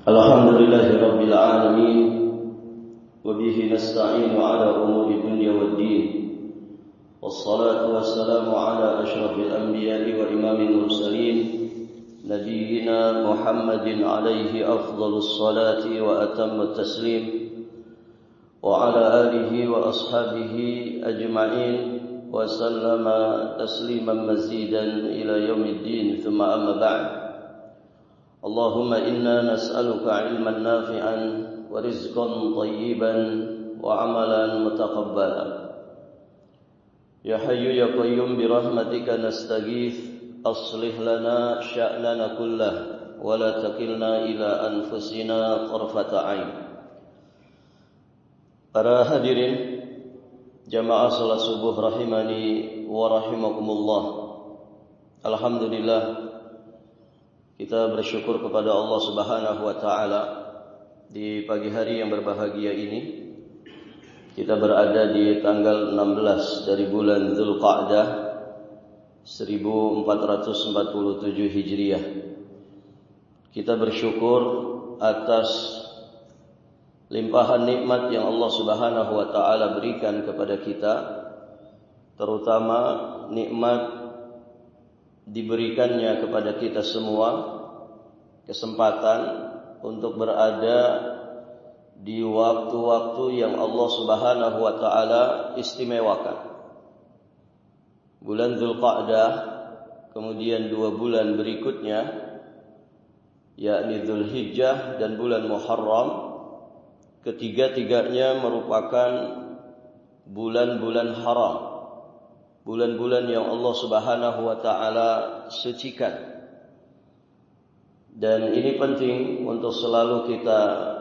Alhamdulillahi Rabbil Alamin. Wabihi nasta'inu ala umuri dunya wad din. Wassalatu wassalamu ala ashrafil anbiya'i wa imamil mursalin, Nabiyyina Muhammadin alaihi afdhalus salati wa atammut taslim, wa ala alihi wa ashabihi ajma'in, wa sallama tasliman mazidan ila yaumiddin. Thumma amma ba'd. Allahumma inna nas'aluka ilman nafi'an wa rizqan tayyiban wa amalan mutaqabbala. Ya Hayyu ya Qayyum bi rahmatika nastaghith, aslih lana sya'nana kullah wa la takilna ila anfusina tarfata ain. Para hadirin jamaah salat subuh rahimani wa rahimakumullah. Alhamdulillah, kita bersyukur kepada Allah Subhanahu wa taala di pagi hari yang berbahagia ini. Kita berada di tanggal 16 dari bulan Dzulqa'dah 1447 Hijriah. Kita bersyukur atas limpahan nikmat yang Allah Subhanahu wa taala berikan kepada kita, terutama nikmat diberikannya kepada kita semua kesempatan untuk berada di waktu-waktu yang Allah Subhanahu wa taala istimewakan. Bulan Dzulqa'dah, kemudian 2 bulan berikutnya yakni Dzulhijjah dan bulan Muharram, ketiga-tiganya merupakan bulan-bulan haram, bulan-bulan yang Allah Subhanahu wa taala sucikan. Dan ini penting untuk selalu kita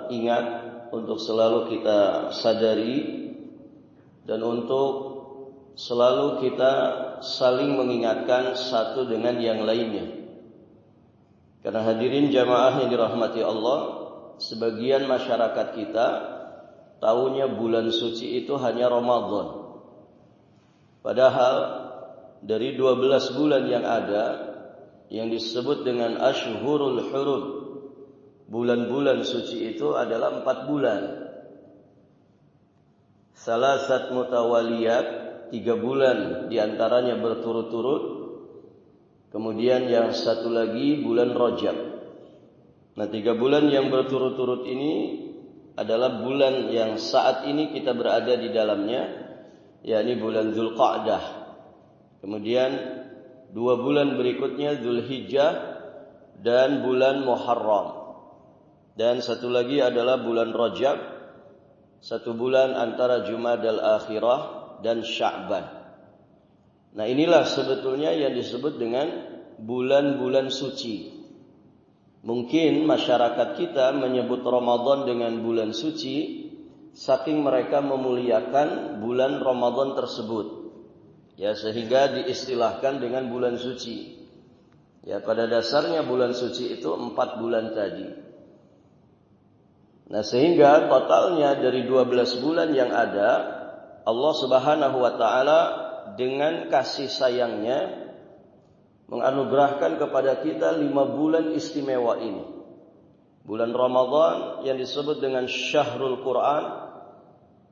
ingat, untuk selalu kita sadari, dan untuk selalu kita saling mengingatkan satu dengan yang lainnya. Karena hadirin jamaah yang dirahmati Allah, sebagian masyarakat kita tahunya bulan suci itu hanya Ramadan. Padahal dari 12 bulan yang ada, yang disebut dengan Ashhurul Hurum, bulan-bulan suci itu adalah 4 bulan. Salasat mutawaliyat, 3 bulan diantaranya berturut-turut. Kemudian yang satu lagi bulan Rajab. Nah, 3 bulan yang berturut-turut ini adalah bulan yang saat ini kita berada di dalamnya, yakni bulan Dzulqa'dah. Kemudian 2 bulan berikutnya Dzulhijjah dan bulan Muharram. Dan satu lagi adalah bulan Rajab, 1 bulan antara Jumadal Akhirah dan Sya'ban. Nah, inilah sebetulnya yang disebut dengan bulan-bulan suci. Mungkin masyarakat kita menyebut Ramadan dengan bulan suci saking mereka memuliakan bulan Ramadan tersebut, ya, sehingga diistilahkan dengan bulan suci. Ya, pada dasarnya bulan suci itu 4 bulan tadi. Nah, sehingga totalnya dari 12 bulan yang ada, Allah Subhanahu wa taala dengan kasih sayangnya menganugerahkan kepada kita 5 bulan istimewa ini. Bulan Ramadan yang disebut dengan Syahrul Quran,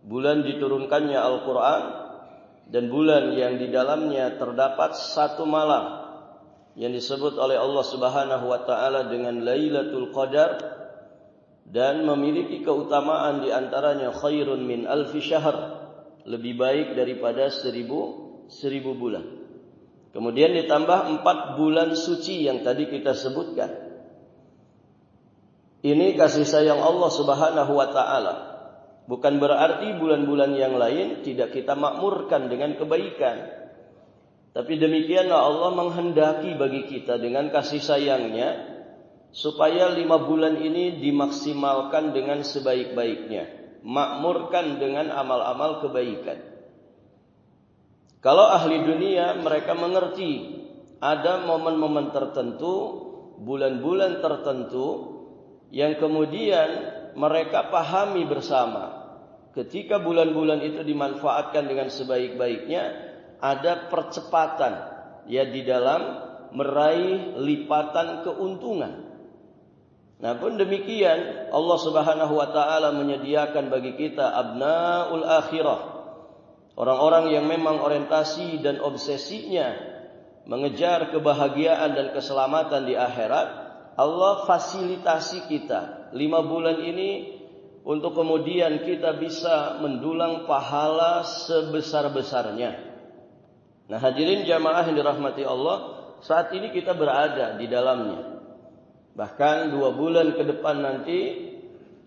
bulan diturunkannya Al-Quran, dan bulan yang di dalamnya terdapat 1 malam yang disebut oleh Allah Subhanahu wa taala dengan Lailatul Qadar, dan memiliki keutamaan di antaranya khairun min alfi syahr, lebih baik daripada 1000 bulan. Kemudian ditambah 4 bulan suci yang tadi kita sebutkan. Ini kasih sayang Allah Subhanahu wa taala. Bukan berarti bulan-bulan yang lain tidak kita makmurkan dengan kebaikan. Tapi demikianlah Allah menghendaki bagi kita dengan kasih sayangnya supaya 5 bulan ini dimaksimalkan dengan sebaik-baiknya, makmurkan dengan amal-amal kebaikan. Kalau ahli dunia, mereka mengerti ada momen-momen tertentu, bulan-bulan tertentu yang kemudian mereka pahami bersama. Ketika bulan-bulan itu dimanfaatkan dengan sebaik-baiknya, ada percepatan ya di dalam meraih lipatan keuntungan. Nah pun demikian Allah Subhanahu wa taala menyediakan bagi kita abnaul akhirah, orang-orang yang memang orientasi dan obsesinya mengejar kebahagiaan dan keselamatan di akhirat. Allah fasilitasi kita 5 bulan ini untuk kemudian kita bisa mendulang pahala sebesar-besarnya. Nah hadirin jamaah yang dirahmati Allah, saat ini kita berada di dalamnya. Bahkan 2 bulan ke depan nanti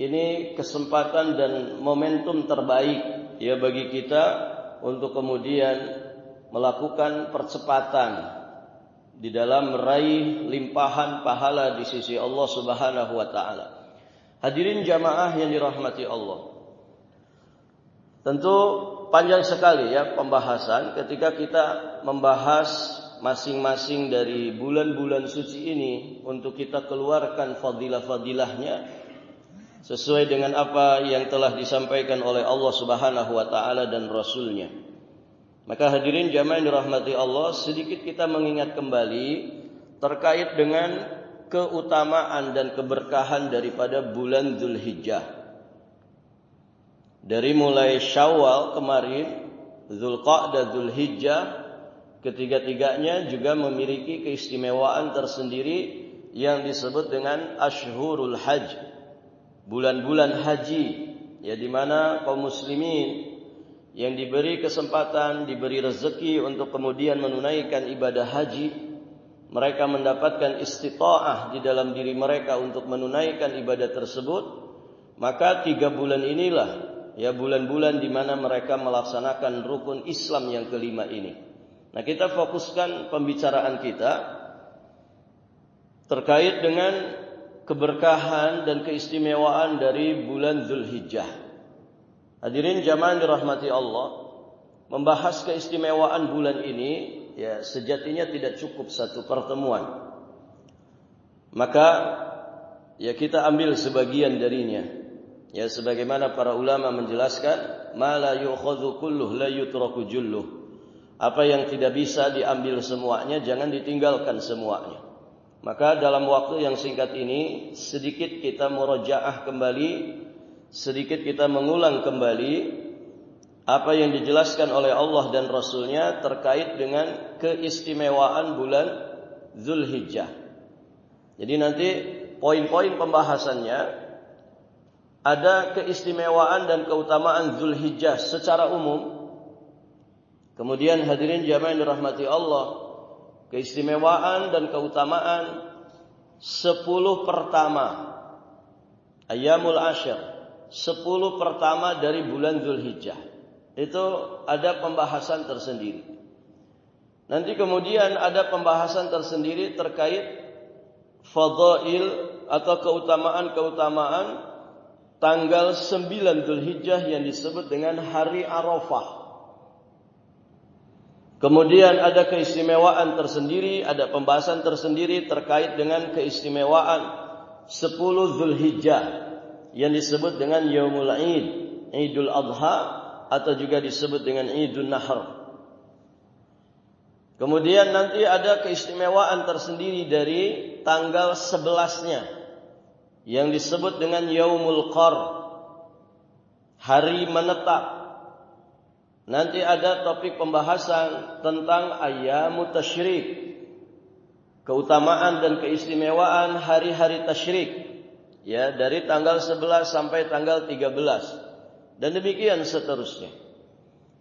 ini kesempatan dan momentum terbaik ya bagi kita untuk kemudian melakukan percepatan di dalam meraih limpahan pahala di sisi Allah Subhanahu wa taala. Hadirin jamaah yang dirahmati Allah. Tentu panjang sekali ya pembahasan ketika kita membahas masing-masing dari bulan-bulan suci ini untuk kita keluarkan fadilah-fadilahnya sesuai dengan apa yang telah disampaikan oleh Allah Subhanahu wa taala dan Rasulnya. Maka hadirin jamaah yang dirahmati Allah, sedikit kita mengingat kembali terkait dengan keutamaan dan keberkahan daripada bulan Dzulhijjah. Dari mulai Syawal kemarin, Dzulqa'dah, Dzulhijjah, ketiga-tiganya juga memiliki keistimewaan tersendiri yang disebut dengan Ashhurul Hajj, bulan-bulan haji, ya di mana kaum muslimin yang diberi kesempatan, diberi rezeki untuk kemudian menunaikan ibadah haji, mereka mendapatkan istita'ah di dalam diri mereka untuk menunaikan ibadah tersebut, maka 3 bulan inilah ya bulan-bulan di mana mereka melaksanakan rukun Islam yang kelima ini. Nah, kita fokuskan pembicaraan kita terkait dengan keberkahan dan keistimewaan dari bulan Dzulhijjah. Hadirin jamaah dirahmati Allah, membahas keistimewaan bulan ini ya sejatinya tidak cukup satu pertemuan. Maka ya kita ambil sebagian darinya. Ya sebagaimana para ulama menjelaskan, ma la yu'khadhu kulluh la yutraku julluh. Apa yang tidak bisa diambil semuanya jangan ditinggalkan semuanya. Maka dalam waktu yang singkat ini sedikit kita murajaah kembali, sedikit kita mengulang kembali apa yang dijelaskan oleh Allah dan Rasulnya terkait dengan keistimewaan bulan Dzulhijjah. Jadi nanti poin-poin pembahasannya ada keistimewaan dan keutamaan Dzulhijjah secara umum. Kemudian hadirin jamaah yang dirahmati Allah, keistimewaan dan keutamaan 10 pertama Ayyamul Ashr, 10 pertama dari bulan Dzulhijjah. Itu ada pembahasan tersendiri. Nanti kemudian ada pembahasan tersendiri terkait fadail atau keutamaan-keutamaan tanggal 9 Dzulhijjah yang disebut dengan hari Arafah. Kemudian ada keistimewaan tersendiri, ada pembahasan tersendiri terkait dengan keistimewaan 10 Dzulhijjah yang disebut dengan Yaumul Id, Idul Adha, atau juga disebut dengan Idul Nahr. Kemudian nanti ada keistimewaan tersendiri dari tanggal 11-nya yang disebut dengan Yaumul Qar, hari menetap. Nanti ada topik pembahasan tentang Ayyamut Tasyrik, keutamaan dan keistimewaan hari-hari tasyrik, ya dari tanggal 11 sampai tanggal 13 dan demikian seterusnya.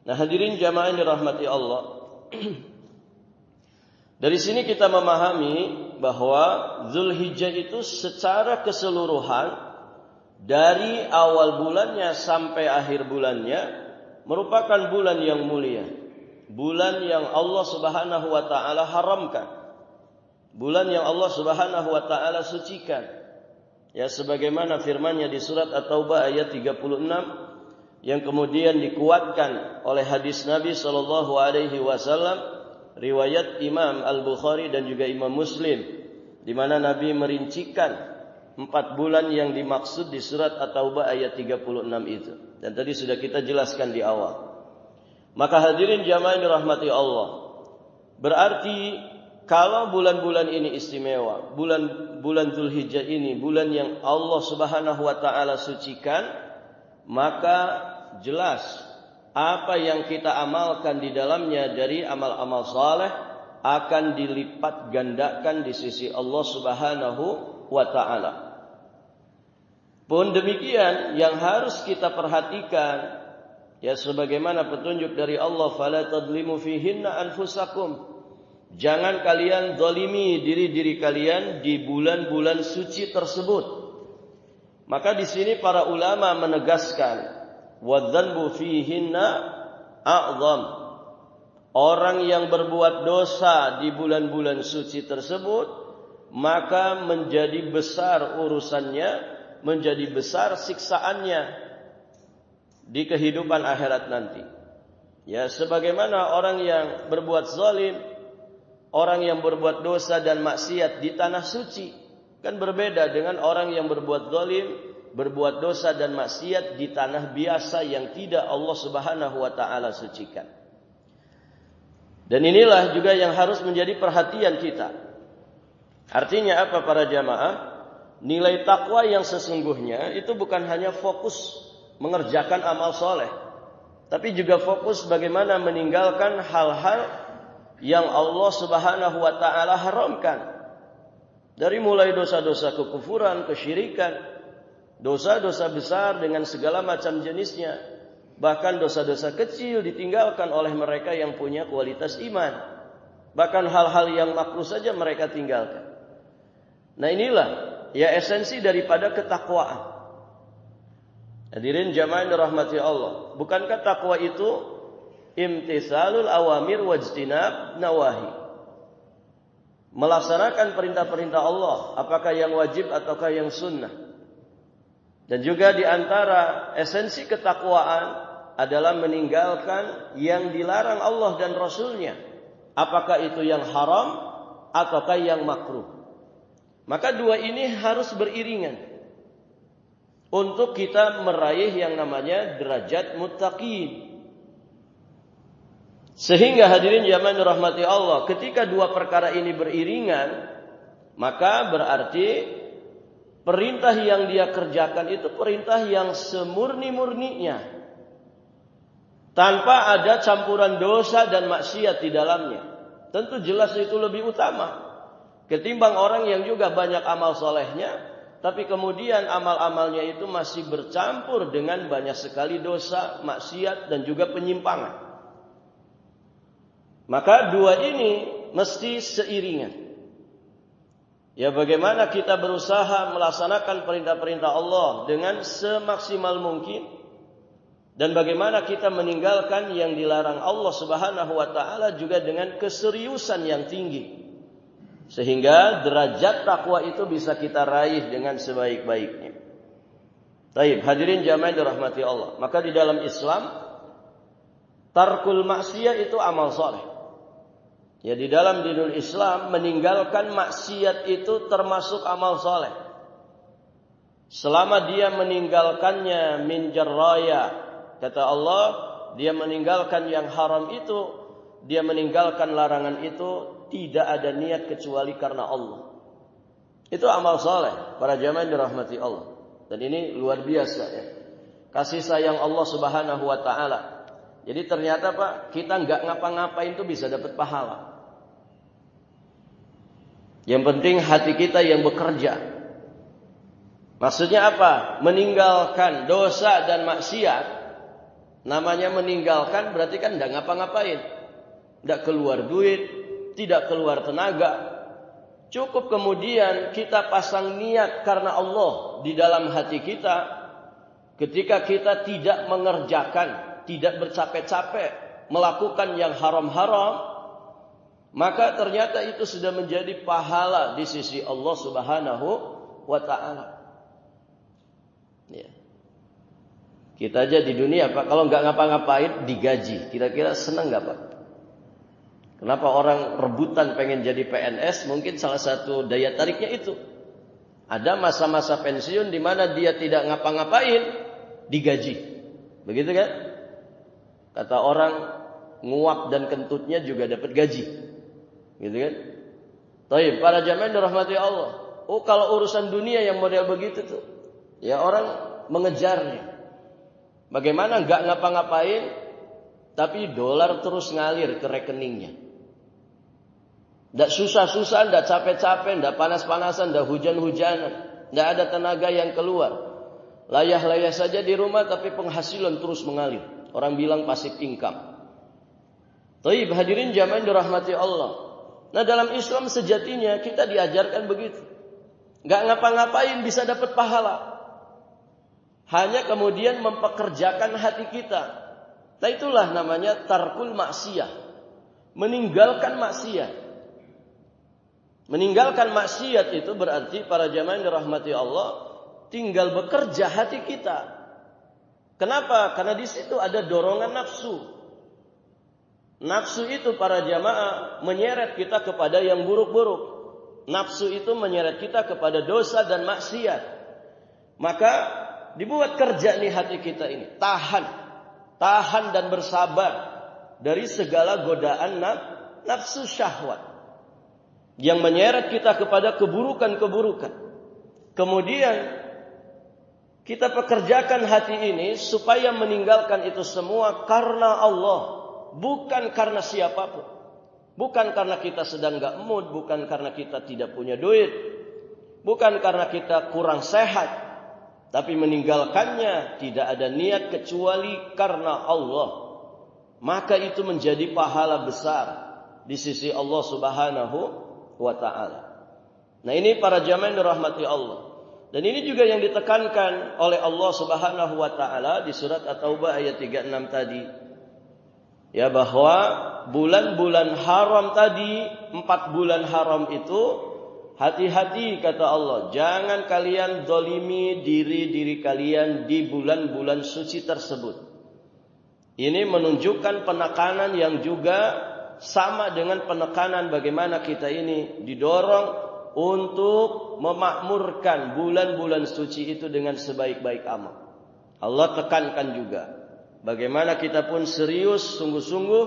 Nah, hadirin jamaah yang dirahmati Allah, dari sini kita memahami bahwa Dzulhijjah itu secara keseluruhan dari awal bulannya sampai akhir bulannya merupakan bulan yang mulia, bulan yang Allah Subhanahu wa taala haramkan, bulan yang Allah Subhanahu wa taala sucikan. Ya sebagaimana firman-Nya di surat At-Taubah ayat 36 yang kemudian dikuatkan oleh hadis Nabi sallallahu alaihi wasallam riwayat Imam Al-Bukhari dan juga Imam Muslim, di mana Nabi merincikan 4 bulan yang dimaksud di surat At-Taubah ayat 36 itu. Dan tadi sudah kita jelaskan di awal. Maka hadirin jamaah yang dirahmati Allah, berarti kalau bulan-bulan ini istimewa, bulan Dzulhijjah ini bulan yang Allah Subhanahu wa taala sucikan, maka jelas apa yang kita amalkan di dalamnya dari amal-amal saleh akan dilipat gandakan di sisi Allah Subhanahu wa taala. Pun demikian yang harus kita perhatikan, ya sebagaimana petunjuk dari Allah, fala tadlimu fihinna anfusakum. Jangan kalian zalimi diri-diri kalian di bulan-bulan suci tersebut. Maka di sini para ulama menegaskan, wadzanbu fihinna a'zam. Orang yang berbuat dosa di bulan-bulan suci tersebut, maka menjadi besar urusannya, menjadi besar siksaannya di kehidupan akhirat nanti. Ya, sebagaimana orang yang berbuat zalim, orang yang berbuat dosa dan maksiat di tanah suci, kan berbeda dengan orang yang berbuat zalim, berbuat dosa dan maksiat di tanah biasa yang tidak Allah Subhanahu wa taala sucikan. Dan inilah juga yang harus menjadi perhatian kita. Artinya apa para jamaah? Nilai takwa yang sesungguhnya itu bukan hanya fokus mengerjakan amal soleh, tapi juga fokus bagaimana meninggalkan hal-hal yang Allah Subhanahu wa taala haramkan. Dari mulai dosa-dosa kekufuran, kesyirikan, dosa-dosa besar dengan segala macam jenisnya, bahkan dosa-dosa kecil ditinggalkan oleh mereka yang punya kualitas iman. Bahkan hal-hal yang makruh saja mereka tinggalkan. Nah inilah ya esensi daripada ketakwaan. Hadirin jamaah yang dirahmati Allah, bukankah takwa itu imtitsalul awamir wajtinab nawahi? Melaksanakan perintah-perintah Allah, apakah yang wajib ataukah yang sunnah. Dan juga di antara esensi ketakwaan adalah meninggalkan yang dilarang Allah dan Rasulnya, apakah itu yang haram ataukah yang makruh. Maka dua ini harus beriringan untuk kita meraih yang namanya derajat muttaqin. Sehingga hadirin jamaah dirahmati Allah, ketika dua perkara ini beriringan, maka berarti perintah yang dia kerjakan itu perintah yang semurni-murninya, tanpa ada campuran dosa dan maksiat di dalamnya. Tentu jelas itu lebih utama ketimbang orang yang juga banyak amal solehnya, tapi kemudian amal-amalnya itu masih bercampur dengan banyak sekali dosa, maksiat dan juga penyimpangan. Maka dua ini mesti seiringan. Ya bagaimana kita berusaha melaksanakan perintah-perintah Allah dengan semaksimal mungkin, dan bagaimana kita meninggalkan yang dilarang Allah Subhanahu wa taala juga dengan keseriusan yang tinggi, sehingga derajat takwa itu bisa kita raih dengan sebaik-baiknya. Baik, hadirin jamaah yang dirahmati Allah. Maka di dalam Islam tarkul maksiyah itu amal saleh. Ya di dalam dinul Islam meninggalkan maksiat itu termasuk amal saleh. Selama dia meninggalkannya min jarraya, kata Allah, dia meninggalkan yang haram itu, dia meninggalkan larangan itu, tidak ada niat kecuali karena Allah. Itu amal saleh para jamaah dirahmati Allah. Dan ini luar biasa ya. Kasih sayang Allah Subhanahu wa taala. Jadi ternyata Pak, kita enggak ngapa-ngapain itu bisa dapat pahala. Yang penting hati kita yang bekerja. Maksudnya apa? Meninggalkan dosa dan maksiat. Namanya meninggalkan berarti kan enggak ngapa-ngapain. Enggak keluar duit, tidak keluar tenaga. Cukup kemudian kita pasang niat karena Allah di dalam hati kita. Ketika kita tidak mengerjakan, tidak bercapek-capek melakukan yang haram-haram, maka ternyata itu sudah menjadi pahala di sisi Allah Subhanahu wa taala. Ya. Kita aja di dunia Pak, kalau nggak ngapa-ngapain digaji, kira-kira senang nggak Pak? Kenapa orang rebutan pengen jadi PNS? Mungkin salah satu daya tariknya itu. Ada masa-masa pensiun di mana dia tidak ngapa-ngapain, digaji. Begitu kan? Kata orang, nguap dan kentutnya juga dapat gaji. Gitu kan? Taib, para jamaah yang dirahmati Allah. Oh, kalau urusan dunia yang model begitu tuh, ya orang mengejarnya. Bagaimana nggak ngapa-ngapain, tapi dolar terus ngalir ke rekeningnya. Nggak susah-susah, nggak capek-capek, nggak panas-panasan, nggak hujan-hujanan, nggak ada tenaga yang keluar. Layah-layah saja di rumah, tapi penghasilan terus mengalir. Orang bilang passive income. Taib, hadirin jamaah yang dirahmati Allah. Nah, dalam Islam sejatinya kita diajarkan begitu. Nggak ngapa-ngapain bisa dapat pahala. Hanya kemudian mempekerjakan hati kita. Nah, itulah namanya tarkul maksiyah. Meninggalkan maksiat. Meninggalkan maksiat itu berarti para jamaah yang dirahmati Allah, tinggal bekerja hati kita. Kenapa? Karena di situ ada dorongan nafsu. Nafsu itu para jamaah menyeret kita kepada yang buruk-buruk. Nafsu itu menyeret kita kepada dosa dan maksiat. Maka dibuat kerja nih hati kita ini. Tahan dan bersabar dari segala godaan nafsu syahwat yang menyeret kita kepada keburukan-keburukan. Kemudian kita pekerjakan hati ini supaya meninggalkan itu semua karena Allah, bukan karena siapapun. Bukan karena kita sedang gak mood, bukan karena kita tidak punya duit, bukan karena kita kurang sehat, tapi meninggalkannya tidak ada niat kecuali karena Allah. Maka itu menjadi pahala besar di sisi Allah Subhanahu wa ta'ala. Nah, ini para jamaah yang dirahmati Allah. Dan ini juga yang ditekankan oleh Allah Subhanahu wa ta'ala di surat At-Taubah ayat 36 tadi. Ya, bahwa bulan-bulan haram tadi, 4 bulan haram itu, hati-hati kata Allah, jangan kalian zalimi diri kalian di bulan-bulan suci tersebut. Ini menunjukkan penekanan yang juga sama dengan penekanan bagaimana kita ini didorong untuk memakmurkan bulan-bulan suci itu dengan sebaik-baik amal. Allah tekankan juga bagaimana kita pun serius sungguh-sungguh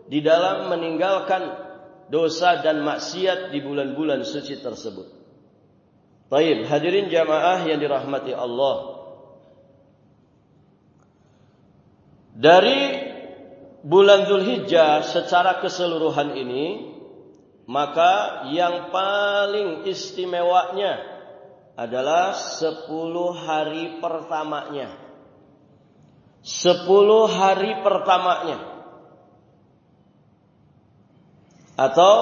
di dalam meninggalkan dosa dan maksiat di bulan-bulan suci tersebut. Baik, hadirin jamaah yang dirahmati Allah. Dari bulan Dzulhijjah secara keseluruhan ini, maka yang paling istimewanya adalah 10 hari pertamanya. 10 hari pertamanya. Atau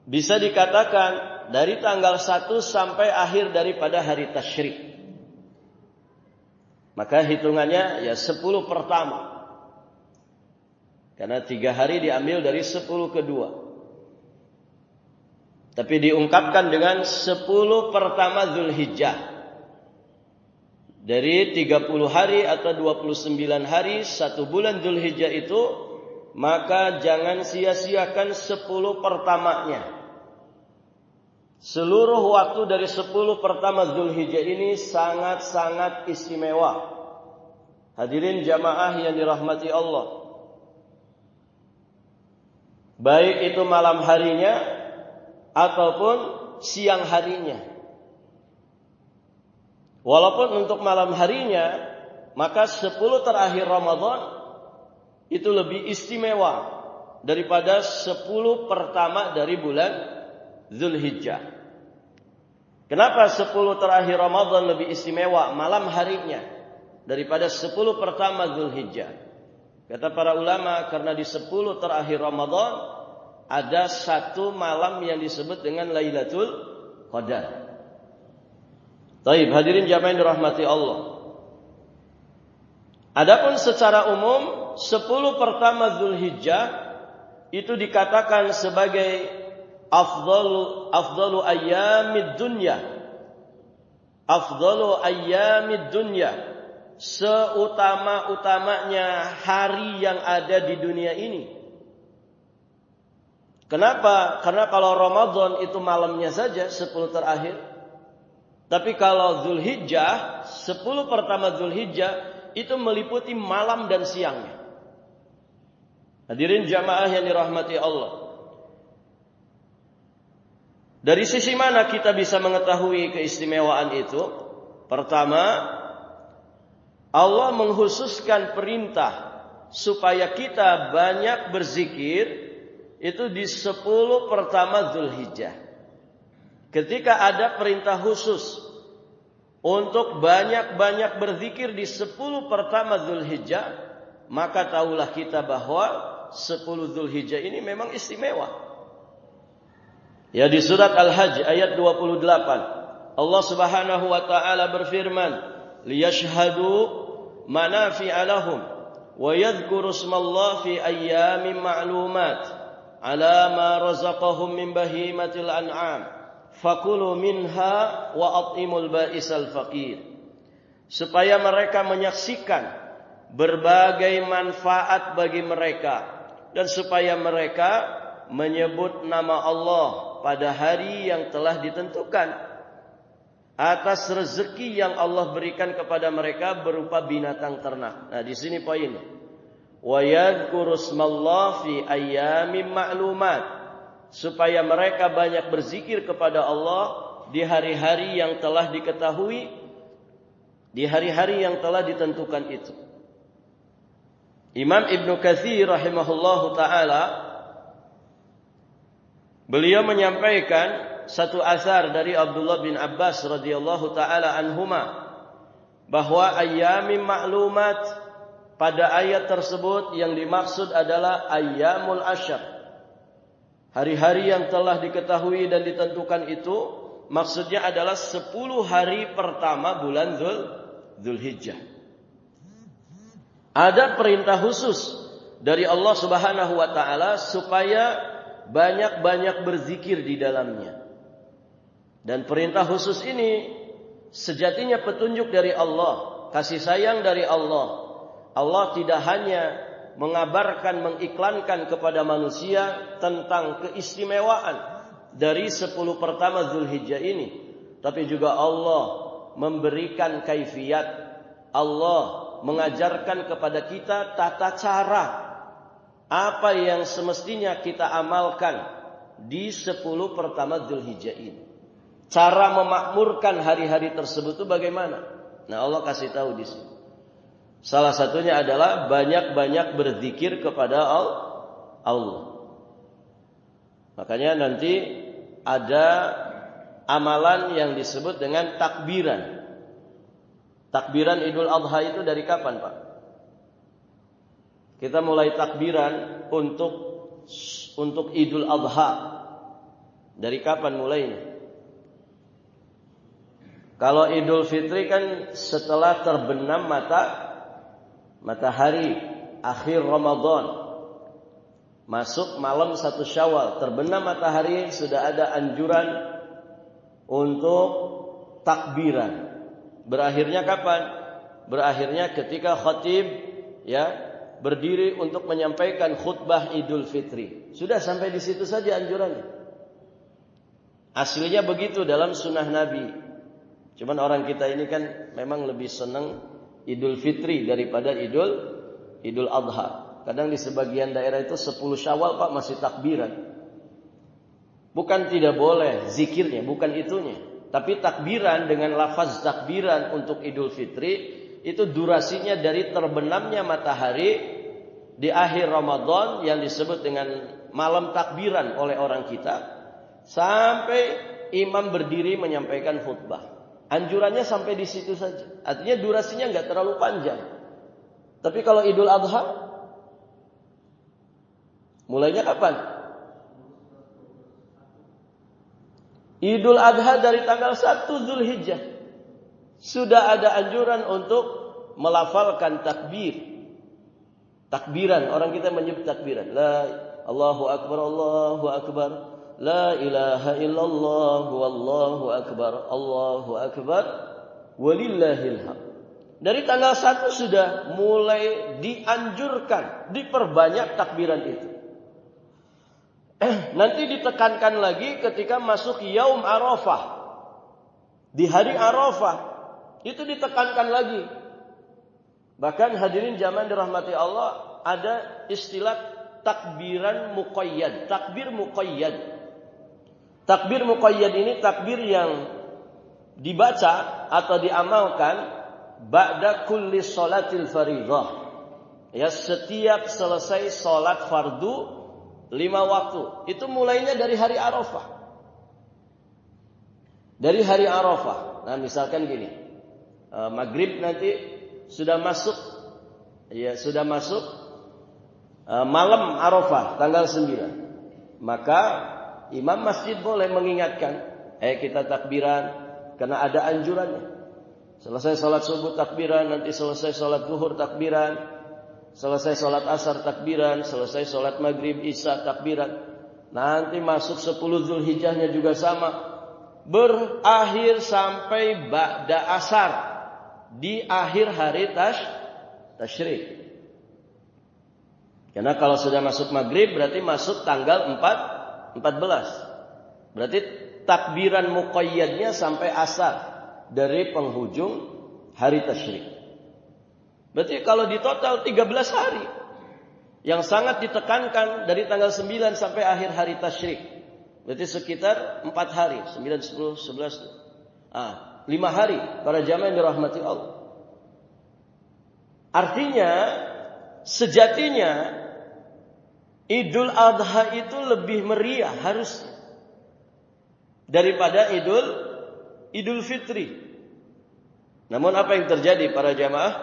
bisa dikatakan dari tanggal 1 sampai akhir daripada hari tasyrik. Maka hitungannya ya 10 pertama. Karena 3 hari diambil dari 10 kedua. Tapi diungkapkan dengan 10 pertama Dzulhijjah. Dari 30 hari atau 29 hari 1 bulan Dzulhijjah itu, maka jangan sia-siakan 10 pertamanya. Seluruh waktu dari 10 pertama Dzulhijjah ini sangat-sangat istimewa. Hadirin jamaah yang dirahmati Allah. Baik itu malam harinya ataupun siang harinya. Walaupun untuk malam harinya, maka 10 terakhir Ramadan itu lebih istimewa daripada 10 pertama dari bulan Dzulhijjah. Kenapa 10 terakhir Ramadan lebih istimewa malam harinya daripada 10 pertama Dzulhijjah? Kata para ulama, karena di 10 terakhir Ramadan ada 1 malam yang disebut dengan Lailatul Qadar. Baik, hadirin jamaah yang dirahmati Allah. Adapun secara umum 10 pertama Dzulhijjah itu dikatakan sebagai afdalu ayyamid dunya. Afdalu ayyamid dunya. Seutama-utamanya hari yang ada di dunia ini. Kenapa? Karena kalau Ramadan itu malamnya saja 10 terakhir. Tapi kalau Dzulhijjah, 10 pertama Dzulhijjah itu meliputi malam dan siangnya. Hadirin jamaah yang dirahmati Allah. Dari sisi mana kita bisa mengetahui keistimewaan itu? Pertama, Allah mengkhususkan perintah supaya kita banyak berzikir itu di 10 pertama Dzulhijjah. Ketika ada perintah khusus untuk banyak-banyak berzikir di 10 pertama Dzulhijjah, maka tahulah kita bahwa 10 Dzulhijjah ini memang istimewa. Ya, di surat Al-Hajj ayat 28 Allah Subhanahu wa taala berfirman, liyashhadu manafi'a lahum wa yadhkuru ismallahi fi ayyamin ma'lumat ala ma razaqahum min bahimatil an'am fakulu minha wa at'imul ba'isal faqir. Supaya mereka menyaksikan berbagai manfaat bagi mereka dan supaya mereka menyebut nama Allah pada hari yang telah ditentukan atas rezeki yang Allah berikan kepada mereka berupa binatang ternak. Nah, di sini poinnya. Wa yadhkuru ismallahi fi ayyamin ma'lumat. Supaya mereka banyak berzikir kepada Allah di hari-hari yang telah diketahui, di hari-hari yang telah ditentukan itu. Imam Ibnu Katsir rahimahullahu taala beliau menyampaikan satu asar dari Abdullah bin Abbas radhiyallahu taala anhuma bahwa ayyamin ma'lumat, pada ayat tersebut yang dimaksud adalah ayyamul asyr. Hari-hari yang telah diketahui dan ditentukan itu maksudnya adalah 10 hari pertama bulan Dzulhijjah. Ada perintah khusus dari Allah Subhanahu wa taala supaya banyak-banyak berzikir di dalamnya. Dan perintah khusus ini sejatinya petunjuk dari Allah, kasih sayang dari Allah. Allah tidak hanya mengabarkan, mengiklankan kepada manusia tentang keistimewaan dari 10 pertama Dzulhijjah ini, tapi juga Allah memberikan kaifiat. Allah mengajarkan kepada kita tata cara apa yang semestinya kita amalkan di 10 pertama Dzulhijjah ini. Cara memakmurkan hari-hari tersebut itu bagaimana? Nah, Allah kasih tahu di sini. Salah satunya adalah banyak-banyak berzikir kepada Allah. Makanya nanti ada amalan yang disebut dengan takbiran. Takbiran Idul Adha itu dari kapan, Pak? Kita mulai takbiran untuk Idul Adha. Dari kapan mulainya? Kalau Idul Fitri kan setelah terbenam matahari akhir Ramadan, masuk malam 1 Syawal, terbenam matahari, sudah ada anjuran untuk takbiran. Berakhirnya kapan? Berakhirnya ketika khatib berdiri untuk menyampaikan khutbah Idul Fitri. Sudah sampai di situ saja anjurannya. Aslinya begitu dalam sunnah Nabi. Cuman orang kita ini kan memang lebih senang Idul Fitri daripada Idul Adha. Kadang di sebagian daerah itu 10 Syawal, Pak, masih takbiran. Bukan tidak boleh zikirnya, bukan itunya. Tapi takbiran dengan lafaz takbiran untuk Idul Fitri itu durasinya dari terbenamnya matahari di akhir Ramadan yang disebut dengan malam takbiran oleh orang kita sampai imam berdiri menyampaikan khutbah. Anjurannya sampai di situ saja. Artinya durasinya enggak terlalu panjang. Tapi kalau Idul Adha mulainya kapan? Idul Adha dari tanggal 1 Dzulhijjah. Sudah ada anjuran untuk melafalkan takbir. Takbiran, orang kita menyebut takbiran. Allahu Akbar, Allahu Akbar. La ilaha illallah wallahu akbar, Allahu akbar, walillahil hamd. Dari tanggal 1 sudah mulai dianjurkan, diperbanyak takbiran itu. Nanti ditekankan lagi ketika masuk Yaum Arafah. Di hari Arafah itu ditekankan lagi. Bahkan hadirin jamaah dirahmati Allah, ada istilah takbiran muqayyad, takbir muqayyad. Takbir muqayyad ini takbir yang dibaca atau diamalkan ba'da kulli sholatil fardhah. Ya, setiap selesai salat fardu 5 waktu. Itu mulainya dari hari Arafah. Dari hari Arafah. Nah, misalkan gini. Maghrib nanti sudah masuk. Ya, sudah masuk malam Arafah tanggal 9. Maka imam masjid boleh mengingatkan, kita takbiran, karena ada anjurannya. Selesai salat subuh takbiran, nanti selesai salat zuhur takbiran, selesai salat asar takbiran, selesai salat maghrib isya takbiran. Nanti masuk 10 Zulhijjahnya juga sama. Berakhir sampai ba'da asar, di akhir hari tasyrik. Karena kalau sudah masuk maghrib berarti masuk tanggal 14. Berarti takbiran muqayyadnya sampai asar dari penghujung hari tasyrik. Berarti kalau di total 13 hari yang sangat ditekankan dari tanggal 9 sampai akhir hari tasyrik. Berarti sekitar 4 hari, 9, 10, 11. 5 hari para jamaah yang dirahmati Allah. Artinya sejatinya Idul Adha itu lebih meriah harusnya daripada Idul Fitri. Namun apa yang terjadi para jamaah?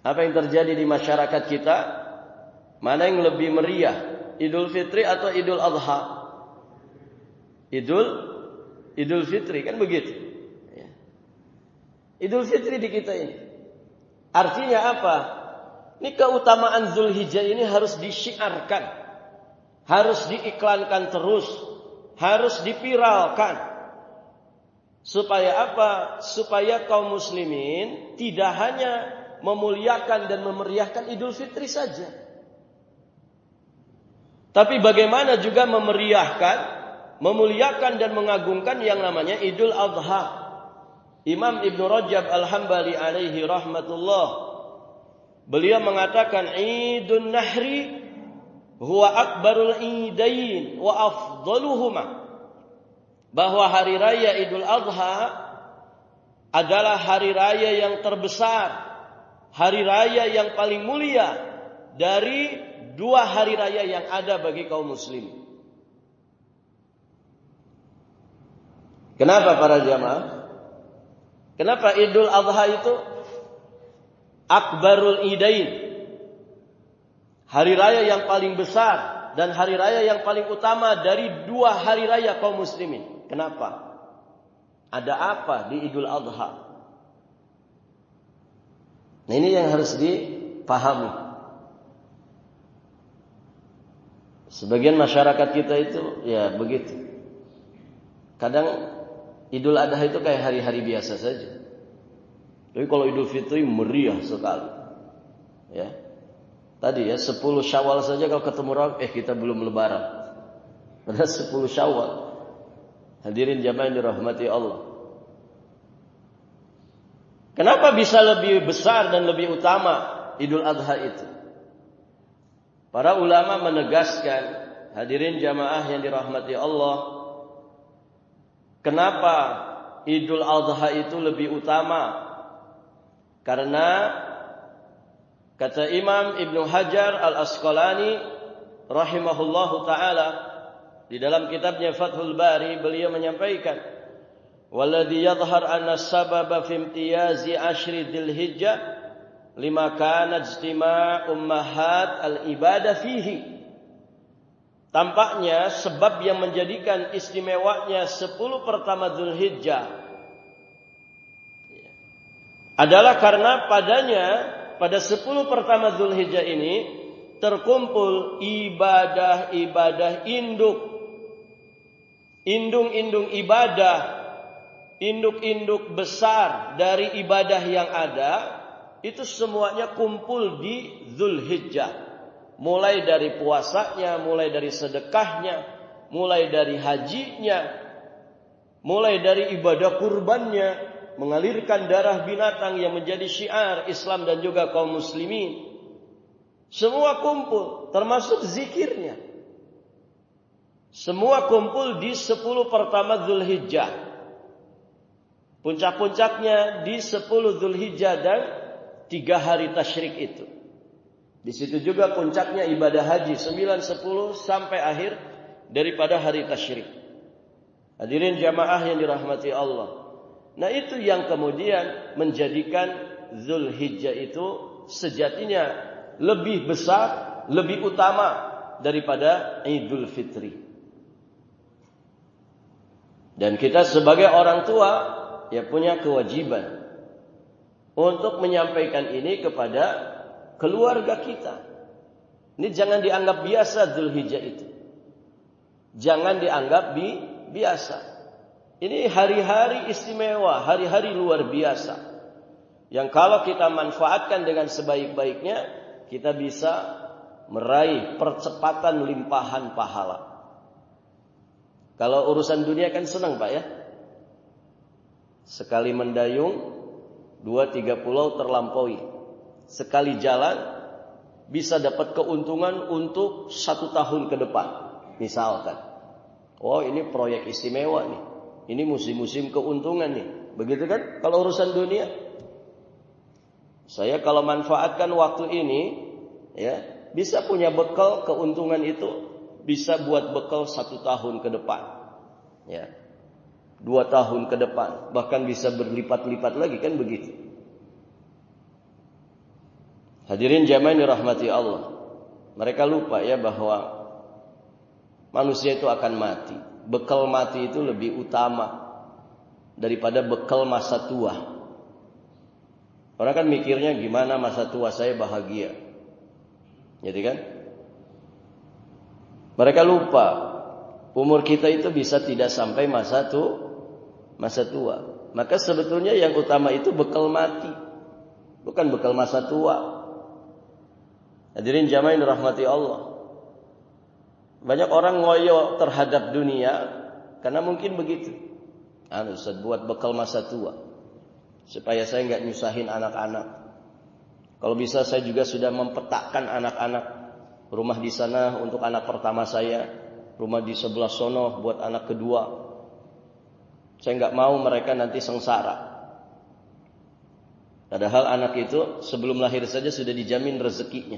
Apa yang terjadi di masyarakat kita? Mana yang lebih meriah? Idul Fitri atau Idul Adha? Idul Fitri, kan begitu. Idul Fitri di kita ini. Artinya apa? Ini keutamaan Zulhijjah ini harus disyiarkan. Harus diiklankan terus. Harus dipiralkan. Supaya apa? Supaya kaum muslimin tidak hanya memuliakan dan memeriahkan Idul Fitri saja. Tapi bagaimana juga memeriahkan, memuliakan dan mengagungkan yang namanya Idul Adha. Imam Ibn Rajab Al-Hambali alaihi rahmatullah, beliau mengatakan Idun Nahri huwa akbarul idain wa afdaluhuma. Bahwa hari raya Idul Adha adalah hari raya yang terbesar, hari raya yang paling mulia dari 2 hari raya yang ada bagi kaum muslim. Kenapa para jamaah? Kenapa Idul Adha itu akbarul idain, hari raya yang paling besar dan hari raya yang paling utama dari 2 hari raya kaum muslimin? Kenapa? Ada apa di Idul Adha? Nah, ini yang harus dipahami. Sebagian masyarakat kita itu ya begitu. Kadang Idul Adha itu kayak hari-hari biasa saja. Tapi kalau Idul Fitri meriah sekali. Ya. Tadi ya 10 Syawal saja kalau ketemu orang, kita belum lebaran. Padahal 10 Syawal. Hadirin jamaah yang dirahmati Allah. Kenapa bisa lebih besar dan lebih utama Idul Adha itu? Para ulama menegaskan, hadirin jamaah yang dirahmati Allah, kenapa Idul Adha itu lebih utama? Karena kata Imam Ibn Hajar Al-Asqalani rahimahullahu ta'ala di dalam kitabnya Fathul Bari, beliau menyampaikan, walladhi yadhhar anna sababa fi imtiyazi ashri Dzulhijjah lima kana ijtima' ummahat al-ibadah fihi. Tampaknya sebab yang menjadikan istimewanya 10 pertama Dzulhijjah adalah karena padanya, pada 10 pertama Dzulhijjah ini terkumpul ibadah-ibadah indung-indung ibadah, induk-induk besar dari ibadah yang ada, itu semuanya kumpul di Dzulhijjah. Mulai dari puasanya, mulai dari sedekahnya, mulai dari hajinya, mulai dari ibadah kurbannya, mengalirkan darah binatang yang menjadi syiar Islam dan juga kaum muslimin. Semua kumpul, termasuk zikirnya. Semua kumpul di 10 pertama Dzulhijjah. Puncak-puncaknya di 10 Dzulhijjah dan 3 hari tasyrik itu. Di situ juga puncaknya ibadah haji 9, 10 sampai akhir daripada hari tasyrik. Hadirin jamaah yang dirahmati Allah. Nah, itu yang kemudian menjadikan Dzulhijjah itu sejatinya lebih besar, lebih utama daripada Idul Fitri. Dan kita sebagai orang tua ya punya kewajiban untuk menyampaikan ini kepada keluarga kita. Ini jangan dianggap biasa Dzulhijjah itu. Jangan dianggap biasa. Ini hari-hari istimewa, hari-hari luar biasa. Yang kalau kita manfaatkan dengan sebaik-baiknya, kita bisa meraih percepatan limpahan pahala. Kalau urusan dunia kan senang Pak ya. Sekali mendayung 2-3 pulau terlampaui. Sekali jalan bisa dapat keuntungan untuk 1 tahun ke depan. Misalkan. Oh ini proyek istimewa nih. Ini musim-musim keuntungan nih. Begitu kan kalau urusan dunia. Saya kalau manfaatkan waktu ini ya bisa punya bekal keuntungan itu. Bisa buat bekal 1 tahun ke depan, ya, 2 tahun ke depan, bahkan bisa berlipat-lipat lagi kan begitu. Hadirin jamaah yang dirahmati Allah, mereka lupa ya bahwa manusia itu akan mati. Bekal mati itu lebih utama daripada bekal masa tua. Orang kan mikirnya gimana masa tua saya bahagia, jadi kan? Mereka lupa umur kita itu bisa tidak sampai masa tua. Maka sebetulnya yang utama itu bekal mati, bukan bekal masa tua. Hadirin jamaah yang dirahmati Allah. Banyak orang ngoyo terhadap dunia karena mungkin begitu. Ustaz buat bekal masa tua supaya saya nggak nyusahin anak-anak. Kalau bisa saya juga sudah mempetakkan anak-anak. Rumah di sana untuk anak pertama saya, rumah di sebelah sono buat anak kedua. Saya nggak mau mereka nanti sengsara. Padahal anak itu sebelum lahir saja sudah dijamin rezekinya.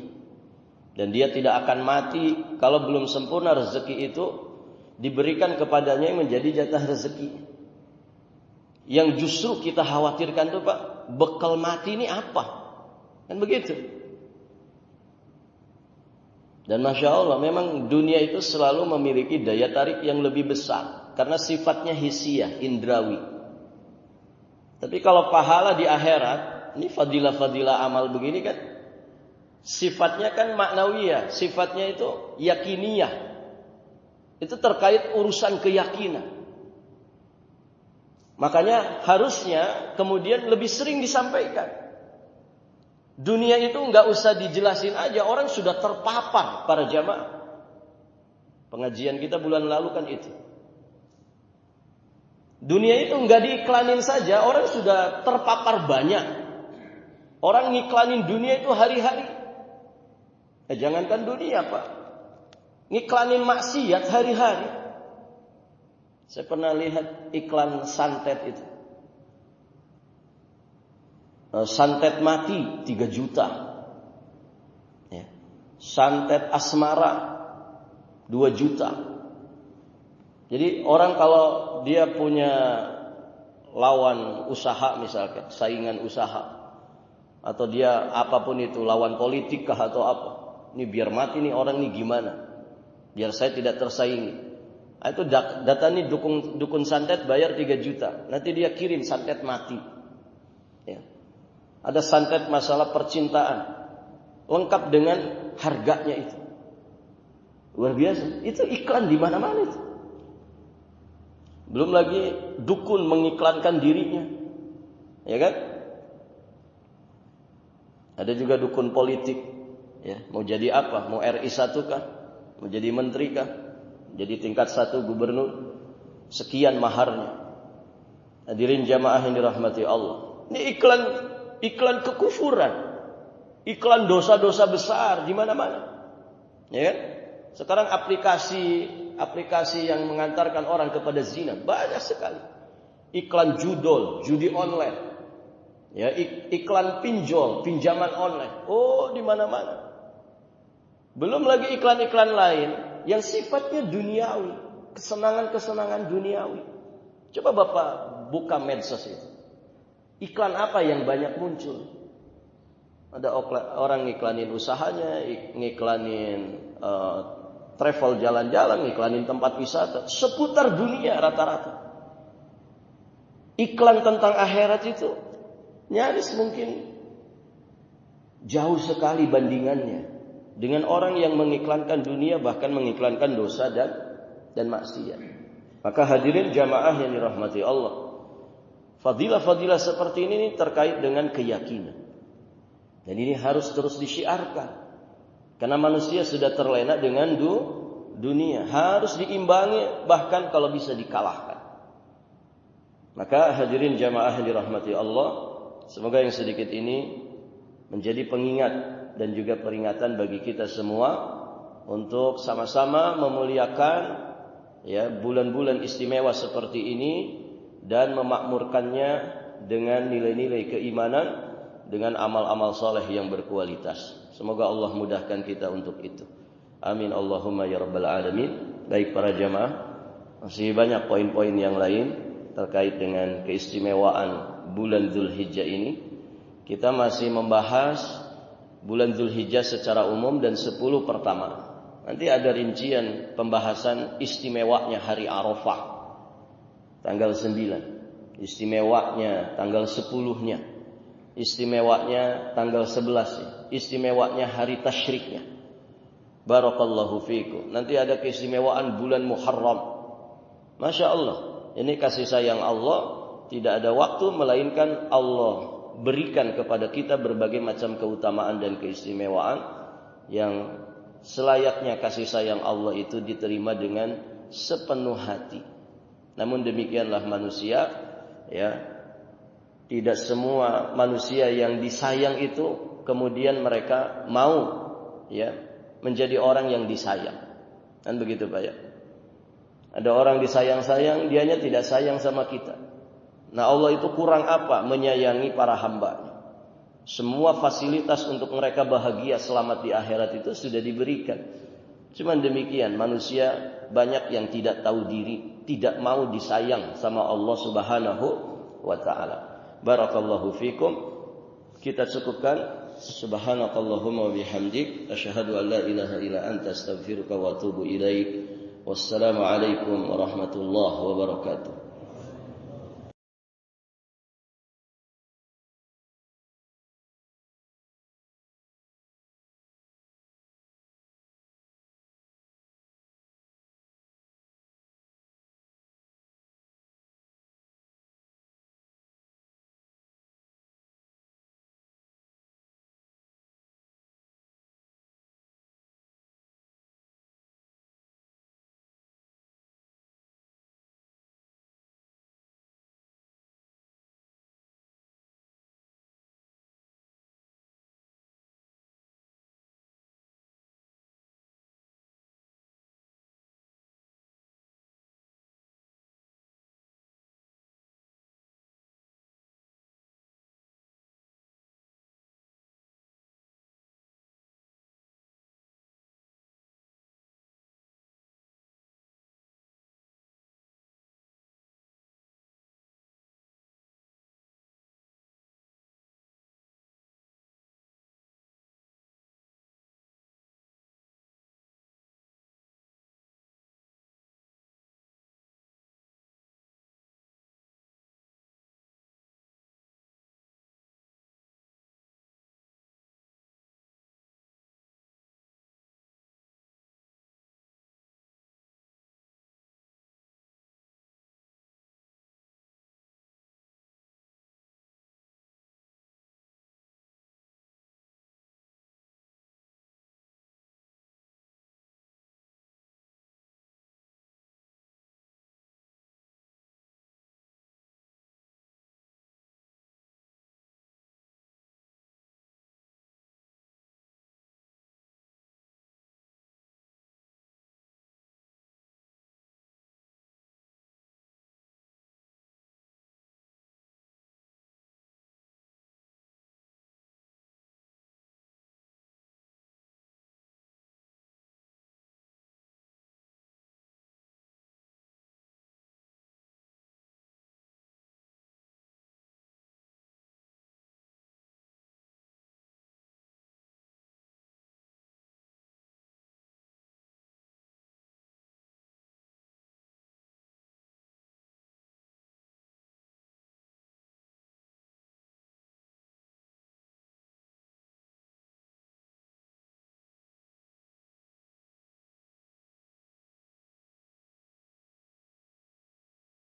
Dan dia tidak akan mati kalau belum sempurna rezeki itu diberikan kepadanya yang menjadi jatah rezeki. Yang justru kita khawatirkan tuh Pak, bekal mati ini apa? Kan begitu. Dan Masya Allah memang dunia itu selalu memiliki daya tarik yang lebih besar. Karena sifatnya hisiah, indrawi. Tapi kalau pahala di akhirat, ini fadilah-fadilah amal begini kan, sifatnya kan maknawiyah, sifatnya itu yakiniyah. Itu terkait urusan keyakinan. Makanya harusnya kemudian lebih sering disampaikan. Dunia itu nggak usah dijelasin aja, orang sudah terpapar para jamaah. Pengajian kita bulan lalu kan itu. Dunia itu nggak diiklanin saja, orang sudah terpapar banyak. Orang ngiklanin dunia itu hari-hari. Jangankan dunia Pak, ngiklanin maksiat hari-hari. Saya pernah lihat iklan santet itu. Santet mati 3 juta ya. Santet asmara 2 juta. Jadi orang kalau dia punya lawan usaha misalkan, saingan usaha, atau dia apapun itu, lawan politik kah atau apa, ini biar mati nih orang nih gimana, biar saya tidak tersaingi. Itu data nih dukun santet bayar 3 juta, nanti dia kirim santet mati ya. Ada santet masalah percintaan, lengkap dengan harganya itu. Luar biasa. Itu iklan di mana-mana itu. Belum lagi dukun mengiklankan dirinya. Ya kan? Ada juga dukun politik. Ya, mau jadi apa? Mau RI 1 kah? Mau jadi menteri kah? Jadi tingkat 1 gubernur. Sekian maharnya. Hadirin jamaah yang dirahmati Allah. Ini iklan kekufuran, iklan dosa-dosa besar di mana-mana. Ya kan? Sekarang aplikasi aplikasi yang mengantarkan orang kepada zina, banyak sekali. Iklan judol, judi online. Ya, iklan pinjol, pinjaman online. Oh, di mana-mana. Belum lagi iklan-iklan lain yang sifatnya duniawi, kesenangan-kesenangan duniawi. Coba Bapak buka medsos itu. Iklan apa yang banyak muncul? Ada orang ngiklanin usahanya, ngiklanin travel jalan-jalan, ngiklanin tempat wisata, seputar dunia rata-rata. Iklan tentang akhirat itu nyaris mungkin jauh sekali bandingannya dengan orang yang mengiklankan dunia, bahkan mengiklankan dosa dan maksiat. Maka hadirin jamaah yang dirahmati Allah, fadilah-fadilah seperti ini terkait dengan keyakinan. Dan ini harus terus disiarkan. Karena manusia sudah terlena dengan dunia. Harus diimbangi, bahkan kalau bisa dikalahkan. Maka hadirin jamaah yang dirahmati Allah, semoga yang sedikit ini menjadi pengingat dan juga peringatan bagi kita semua untuk sama-sama memuliakan ya bulan-bulan istimewa seperti ini dan memakmurkannya dengan nilai-nilai keimanan, dengan amal-amal soleh yang berkualitas. Semoga Allah mudahkan kita untuk itu. Amin Allahumma ya rabbal alamin. Baik para jamaah, masih banyak poin-poin yang lain terkait dengan keistimewaan bulan Dzulhijjah ini. Kita masih membahas bulan Dzulhijjah secara umum dan 10 pertama. Nanti ada rincian pembahasan istimewanya hari Arafah tanggal 9, istimewanya tanggal 10-nya, istimewanya tanggal 11, istimewanya hari tasyriknya. Barakallahu fiikum. Nanti ada keistimewaan bulan Muharram. Masya Allah, ini kasih sayang Allah, tidak ada waktu melainkan Allah berikan kepada kita berbagai macam keutamaan dan keistimewaan yang selayaknya kasih sayang Allah itu diterima dengan sepenuh hati. Namun demikianlah manusia, ya, tidak semua manusia yang disayang itu kemudian mereka mau ya menjadi orang yang disayang. Kan begitu Pak ya? Ada orang disayang-sayang, dianya tidak sayang sama kita. Nah, Allah itu kurang apa menyayangi para hamba. Semua fasilitas untuk mereka bahagia selamat di akhirat itu sudah diberikan. Cuman demikian manusia banyak yang tidak tahu diri, tidak mau disayang sama Allah Subhanahu wa taala. Barakallahu fikum. Kita cukupkan. Subhanakallahumma wa bihamdik asyhadu an la ilaha illa anta astaghfiruka wa atubu ilaik. Wassalamu alaikum warahmatullahi wabarakatuh.